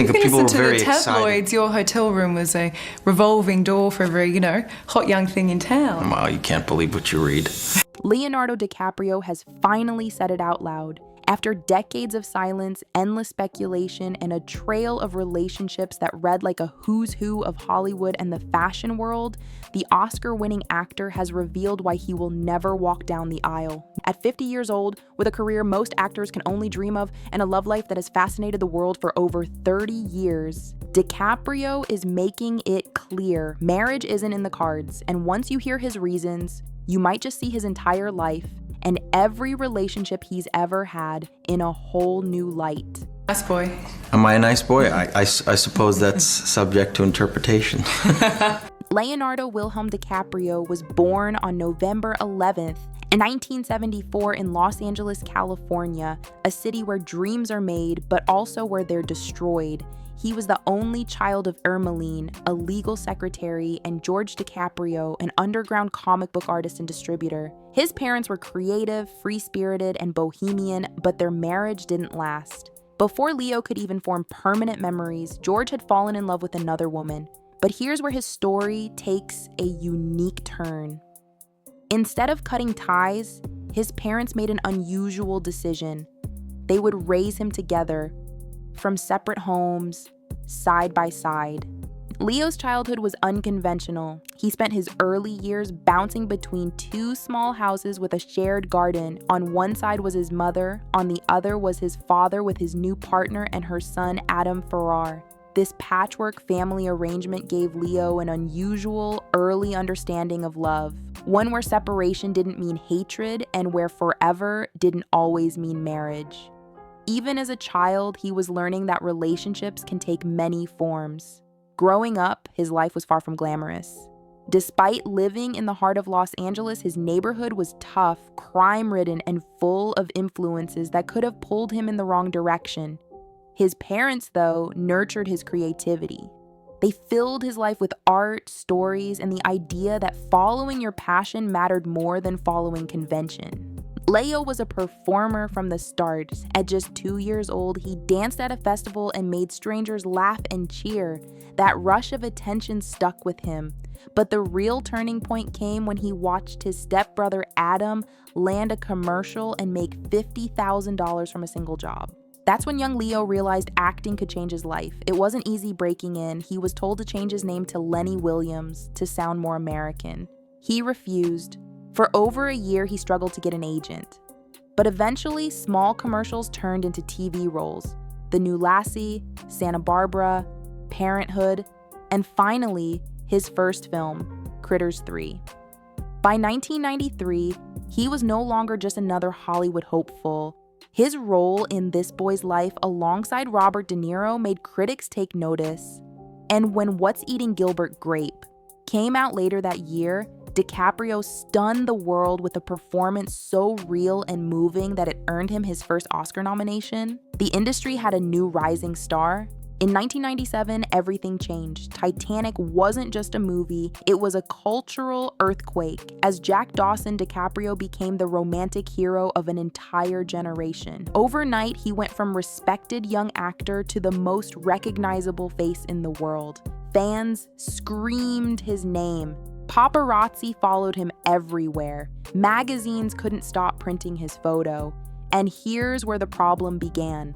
think If you people were listen to very the tabloids, excited. your hotel room was a revolving door for every, hot young thing in town. Wow, you can't believe what you read. Leonardo DiCaprio has finally said it out loud. After decades of silence, endless speculation, and a trail of relationships that read like a who's who of Hollywood and the fashion world, the Oscar-winning actor has revealed why he will never walk down the aisle. At 50 years old, with a career most actors can only dream of and a love life that has fascinated the world for over 30 years, DiCaprio is making it clear marriage isn't in the cards, and once you hear his reasons, you might just see his entire life and every relationship he's ever had in a whole new light. Nice boy. Am I a nice boy? I suppose that's subject to interpretation. Leonardo Wilhelm DiCaprio was born on November 11th, 1974 in Los Angeles, California, a city where dreams are made, but also where they're destroyed. He was the only child of Ermeline, a legal secretary, and George DiCaprio, an underground comic book artist and distributor. His parents were creative, free-spirited, and bohemian, but their marriage didn't last. Before Leo could even form permanent memories, George had fallen in love with another woman. But here's where his story takes a unique turn. Instead of cutting ties, his parents made an unusual decision. They would raise him together, from separate homes, side by side. Leo's childhood was unconventional. He spent his early years bouncing between two small houses with a shared garden. On one side was his mother, on the other was his father with his new partner and her son Adam Farrar. This patchwork family arrangement gave Leo an unusual, early understanding of love, one where separation didn't mean hatred and where forever didn't always mean marriage. Even as a child, he was learning that relationships can take many forms. Growing up, his life was far from glamorous. Despite living in the heart of Los Angeles, his neighborhood was tough, crime-ridden, and full of influences that could have pulled him in the wrong direction. His parents, though, nurtured his creativity. They filled his life with art, stories, and the idea that following your passion mattered more than following convention. Leo was a performer from the start. At just 2 years old, he danced at a festival and made strangers laugh and cheer. That rush of attention stuck with him. But the real turning point came when he watched his stepbrother Adam land a commercial and make $50,000 from a single job. That's when young Leo realized acting could change his life. It wasn't easy breaking in. He was told to change his name to Lenny Williams to sound more American. He refused. For over a year, he struggled to get an agent. But eventually, small commercials turned into TV roles. The New Lassie, Santa Barbara, Parenthood, and finally, his first film, Critters 3. By 1993, he was no longer just another Hollywood hopeful. His role in this boy's life alongside Robert De Niro made critics take notice. And when What's Eating Gilbert Grape came out later that year, DiCaprio stunned the world with a performance so real and moving that it earned him his first Oscar nomination. The industry had a new rising star. In 1997, everything changed. Titanic wasn't just a movie, it was a cultural earthquake. As Jack Dawson, DiCaprio became the romantic hero of an entire generation. Overnight, he went from respected young actor to the most recognizable face in the world. Fans screamed his name. Paparazzi followed him everywhere. Magazines couldn't stop printing his photo. And here's where the problem began.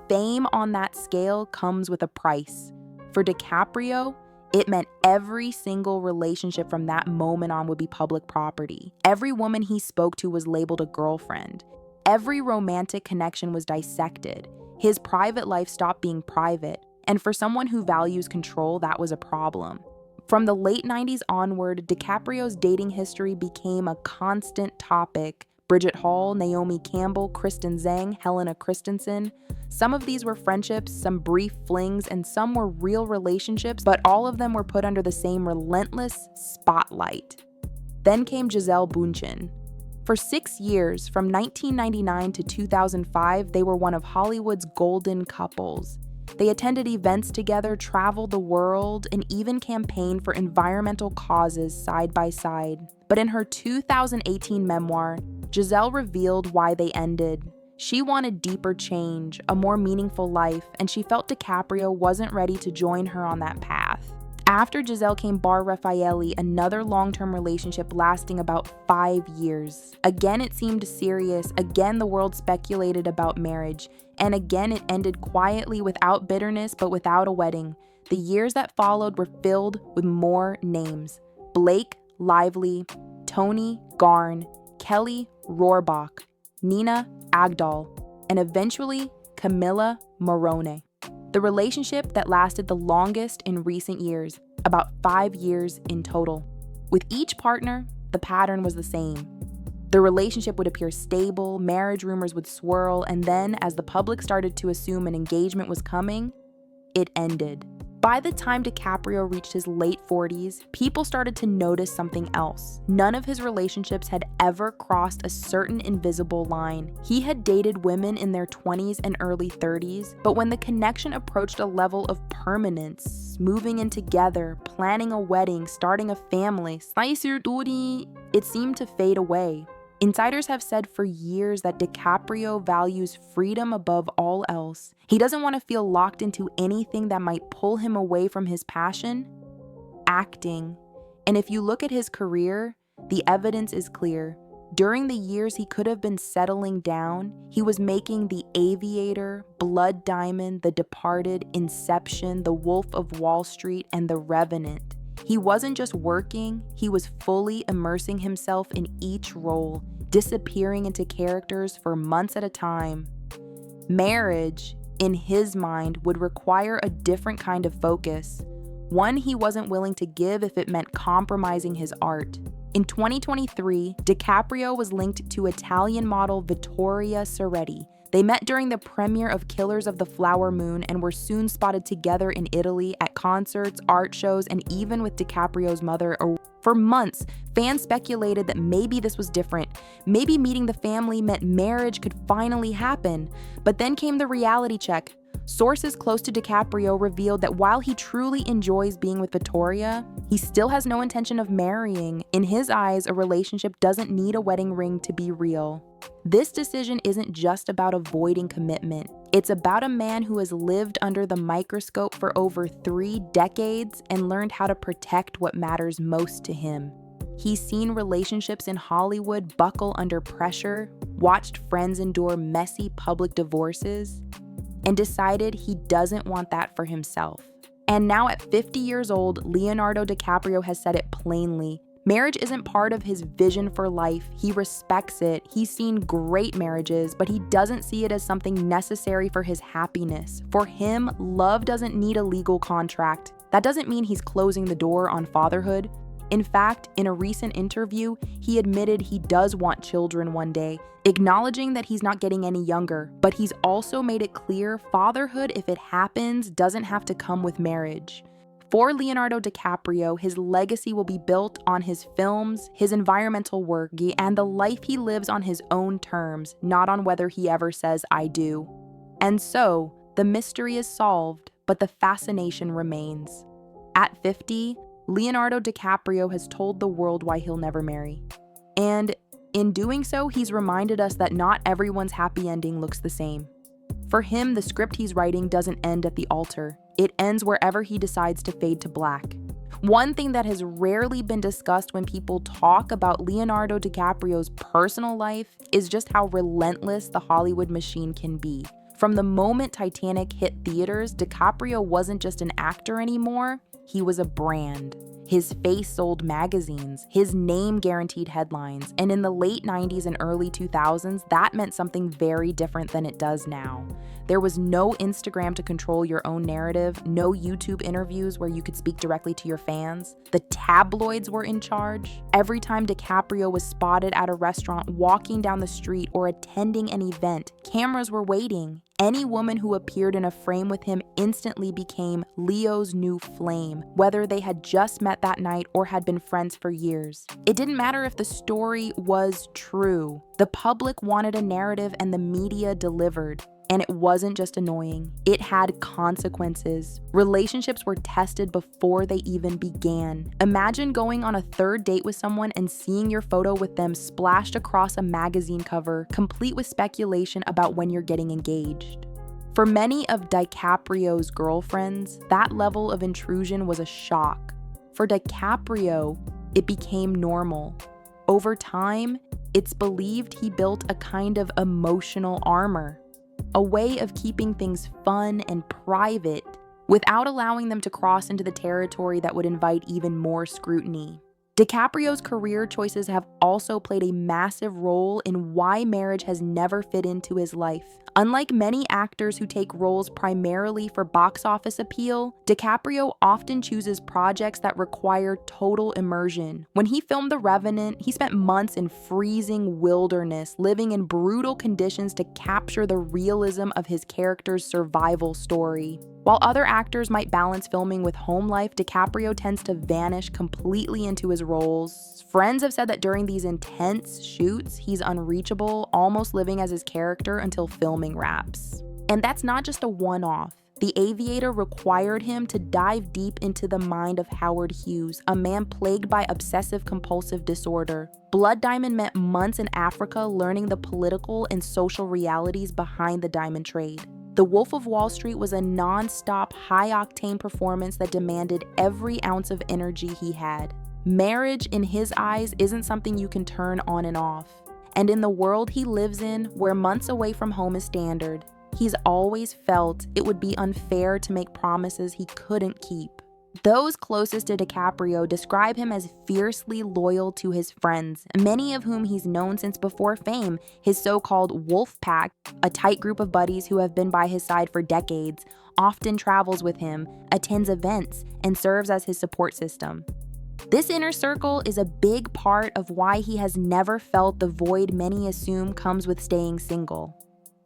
Fame on that scale comes with a price. For DiCaprio, it meant every single relationship from that moment on would be public property. Every woman he spoke to was labeled a girlfriend. Every romantic connection was dissected. His private life stopped being private. And for someone who values control, that was a problem. From the late 90s onward, DiCaprio's dating history became a constant topic. Bridget Hall, Naomi Campbell, Kristen Zhang, Helena Christensen. Some of these were friendships, some brief flings, and some were real relationships, but all of them were put under the same relentless spotlight. Then came Gisele Bündchen. For 6 years, from 1999 to 2005, they were one of Hollywood's golden couples. They attended events together, traveled the world, and even campaigned for environmental causes side by side. But in her 2018 memoir, Gisele revealed why they ended. She wanted deeper change, a more meaningful life, and she felt DiCaprio wasn't ready to join her on that path. After Giselle came Bar Raffaelli, another long-term relationship lasting about 5 years. Again, it seemed serious. Again, the world speculated about marriage. And again, it ended quietly, without bitterness, but without a wedding. The years that followed were filled with more names: Blake Lively, Tony Garn, Kelly Rohrbach, Nina Agdal, and eventually Camilla Morrone. The relationship that lasted the longest in recent years, about 5 years in total. With each partner, the pattern was the same. The relationship would appear stable, marriage rumors would swirl, and then, as the public started to assume an engagement was coming, it ended. By the time DiCaprio reached his late 40s, people started to notice something else. None of his relationships had ever crossed a certain invisible line. He had dated women in their 20s and early 30s, but when the connection approached a level of permanence, moving in together, planning a wedding, starting a family, it seemed to fade away. Insiders have said for years that DiCaprio values freedom above all else. He doesn't want to feel locked into anything that might pull him away from his passion: acting. And if you look at his career, the evidence is clear. During the years he could have been settling down, he was making The Aviator, Blood Diamond, The Departed, Inception, The Wolf of Wall Street, and The Revenant. He wasn't just working, he was fully immersing himself in each role, disappearing into characters for months at a time. Marriage, in his mind, would require a different kind of focus, one he wasn't willing to give if it meant compromising his art. In 2023, DiCaprio was linked to Italian model Vittoria Ceretti. They met during the premiere of Killers of the Flower Moon and were soon spotted together in Italy at concerts, art shows, and even with DiCaprio's mother. For months, fans speculated that maybe this was different. Maybe meeting the family meant marriage could finally happen. But then came the reality check. Sources close to DiCaprio revealed that while he truly enjoys being with Vittoria, he still has no intention of marrying. In his eyes, a relationship doesn't need a wedding ring to be real. This decision isn't just about avoiding commitment. It's about a man who has lived under the microscope for over 3 decades and learned how to protect what matters most to him. He's seen relationships in Hollywood buckle under pressure, watched friends endure messy public divorces, and decided he doesn't want that for himself. And now at 50 years old, Leonardo DiCaprio has said it plainly. Marriage isn't part of his vision for life. He respects it. He's seen great marriages, but he doesn't see it as something necessary for his happiness. For him, love doesn't need a legal contract. That doesn't mean he's closing the door on fatherhood. In fact, in a recent interview, he admitted he does want children one day, acknowledging that he's not getting any younger, but he's also made it clear fatherhood, if it happens, doesn't have to come with marriage. For Leonardo DiCaprio, his legacy will be built on his films, his environmental work, and the life he lives on his own terms, not on whether he ever says "I do." And so, the mystery is solved, but the fascination remains. At 50, Leonardo DiCaprio has told the world why he'll never marry. And in doing so, he's reminded us that not everyone's happy ending looks the same. For him, the script he's writing doesn't end at the altar. It ends wherever he decides to fade to black. One thing that has rarely been discussed when people talk about Leonardo DiCaprio's personal life is just how relentless the Hollywood machine can be. From the moment Titanic hit theaters, DiCaprio wasn't just an actor anymore, he was a brand. His face sold magazines, his name guaranteed headlines, and in the late 90s and early 2000s, that meant something very different than it does now. There was no Instagram to control your own narrative, no YouTube interviews where you could speak directly to your fans. The tabloids were in charge. Every time DiCaprio was spotted at a restaurant, walking down the street, or attending an event, cameras were waiting. Any woman who appeared in a frame with him instantly became Leo's new flame, whether they had just met that night or had been friends for years. It didn't matter if the story was true. The public wanted a narrative and the media delivered. And it wasn't just annoying, it had consequences. Relationships were tested before they even began. Imagine going on a third date with someone and seeing your photo with them splashed across a magazine cover, complete with speculation about when you're getting engaged. For many of DiCaprio's girlfriends, that level of intrusion was a shock. For DiCaprio, it became normal. Over time, it's believed he built a kind of emotional armor, a way of keeping things fun and private without allowing them to cross into the territory that would invite even more scrutiny. DiCaprio's career choices have also played a massive role in why marriage has never fit into his life. Unlike many actors who take roles primarily for box office appeal, DiCaprio often chooses projects that require total immersion. When he filmed The Revenant, he spent months in freezing wilderness, living in brutal conditions to capture the realism of his character's survival story. While other actors might balance filming with home life, DiCaprio tends to vanish completely into his roles. Friends have said that during these intense shoots, he's unreachable, almost living as his character until filming wraps. And that's not just a one-off. The Aviator required him to dive deep into the mind of Howard Hughes, a man plagued by obsessive-compulsive disorder. Blood Diamond meant months in Africa learning the political and social realities behind the diamond trade. The Wolf of Wall Street was a non-stop, high-octane performance that demanded every ounce of energy he had. Marriage, in his eyes, isn't something you can turn on and off. And in the world he lives in, where months away from home is standard, he's always felt it would be unfair to make promises he couldn't keep. Those closest to DiCaprio describe him as fiercely loyal to his friends, many of whom he's known since before fame, his so-called wolf pack, a tight group of buddies who have been by his side for decades, often travels with him, attends events, and serves as his support system. This inner circle is a big part of why he has never felt the void many assume comes with staying single.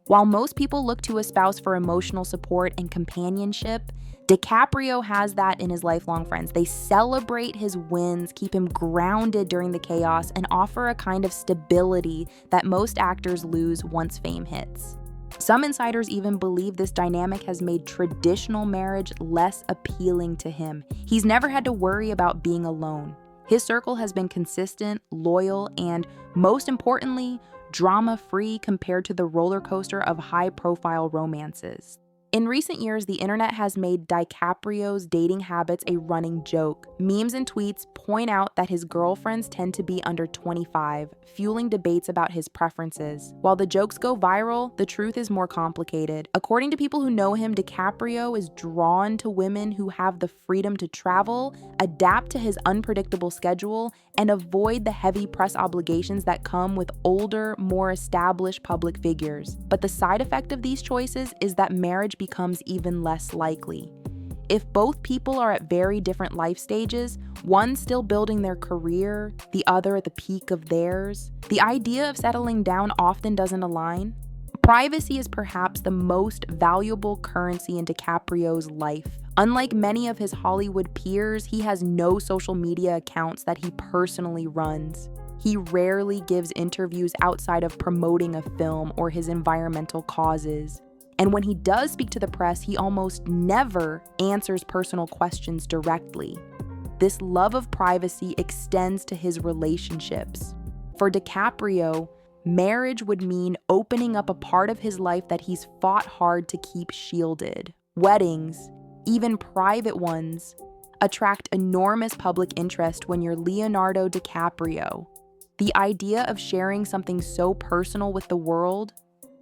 While most people look to a spouse for emotional support and companionship, DiCaprio has that in his lifelong friends. They celebrate his wins, keep him grounded during the chaos, and offer a kind of stability that most actors lose once fame hits. Some insiders even believe this dynamic has made traditional marriage less appealing to him. He's never had to worry about being alone. His circle has been consistent, loyal, and, most importantly, drama-free compared to the roller coaster of high-profile romances. In recent years, the internet has made DiCaprio's dating habits a running joke. Memes and tweets point out that his girlfriends tend to be under 25, fueling debates about his preferences. While the jokes go viral, the truth is more complicated. According to people who know him, DiCaprio is drawn to women who have the freedom to travel, adapt to his unpredictable schedule, and avoid the heavy press obligations that come with older, more established public figures. But the side effect of these choices is that marriage becomes even less likely. If both people are at very different life stages, one still building their career, the other at the peak of theirs, the idea of settling down often doesn't align. Privacy is perhaps the most valuable currency in DiCaprio's life. Unlike many of his Hollywood peers, he has no social media accounts that he personally runs. He rarely gives interviews outside of promoting a film or his environmental causes. And when he does speak to the press, he almost never answers personal questions directly. This love of privacy extends to his relationships. For DiCaprio, marriage would mean opening up a part of his life that he's fought hard to keep shielded. Weddings, even private ones, attract enormous public interest when you're Leonardo DiCaprio. The idea of sharing something so personal with the world,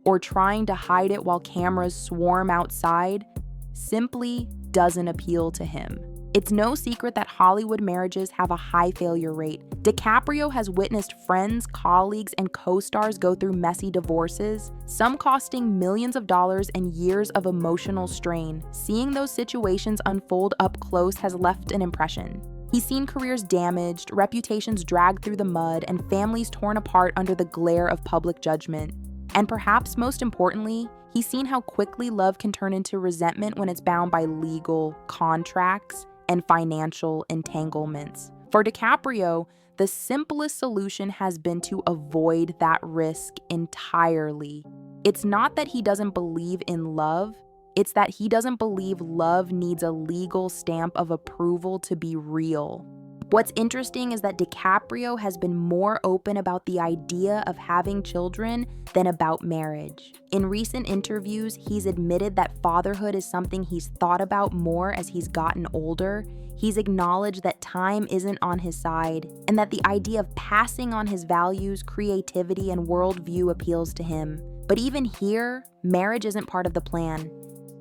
or trying to hide it while cameras swarm outside, simply doesn't appeal to him. It's no secret that Hollywood marriages have a high failure rate. DiCaprio has witnessed friends, colleagues, and co-stars go through messy divorces, some costing millions of dollars and years of emotional strain. Seeing those situations unfold up close has left an impression. He's seen careers damaged, reputations dragged through the mud, and families torn apart under the glare of public judgment. And perhaps most importantly, he's seen how quickly love can turn into resentment when it's bound by legal contracts and financial entanglements. For DiCaprio, the simplest solution has been to avoid that risk entirely. It's not that he doesn't believe in love, it's that he doesn't believe love needs a legal stamp of approval to be real. What's interesting is that DiCaprio has been more open about the idea of having children than about marriage. In recent interviews, he's admitted that fatherhood is something he's thought about more as he's gotten older. He's acknowledged that time isn't on his side, and that the idea of passing on his values, creativity, and worldview appeals to him. But even here, marriage isn't part of the plan.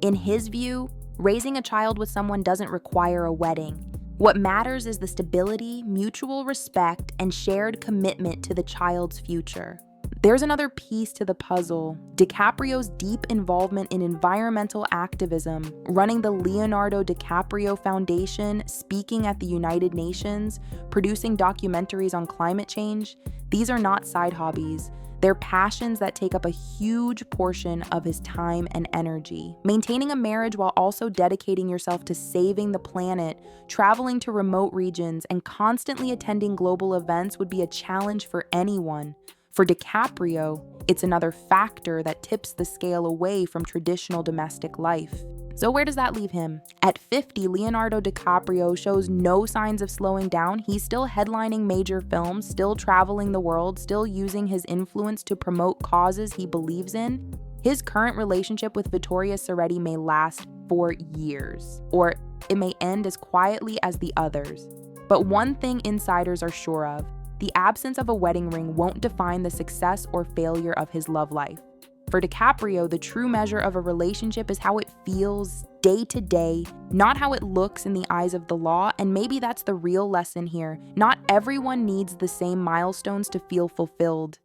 In his view, raising a child with someone doesn't require a wedding. What matters is the stability, mutual respect, and shared commitment to the child's future. There's another piece to the puzzle: DiCaprio's deep involvement in environmental activism, running the Leonardo DiCaprio Foundation, speaking at the United Nations, producing documentaries on climate change. These are not side hobbies. They're passions that take up a huge portion of his time and energy. Maintaining a marriage while also dedicating yourself to saving the planet, traveling to remote regions, and constantly attending global events would be a challenge for anyone. For DiCaprio, it's another factor that tips the scale away from traditional domestic life. So where does that leave him? At 50, Leonardo DiCaprio shows no signs of slowing down. He's still headlining major films, still traveling the world, still using his influence to promote causes he believes in. His current relationship with Vittoria Soretti may last for years, or it may end as quietly as the others. But one thing insiders are sure of: the absence of a wedding ring won't define the success or failure of his love life. For DiCaprio, the true measure of a relationship is how it feels day to day, not how it looks in the eyes of the law, and maybe that's the real lesson here. Not everyone needs the same milestones to feel fulfilled.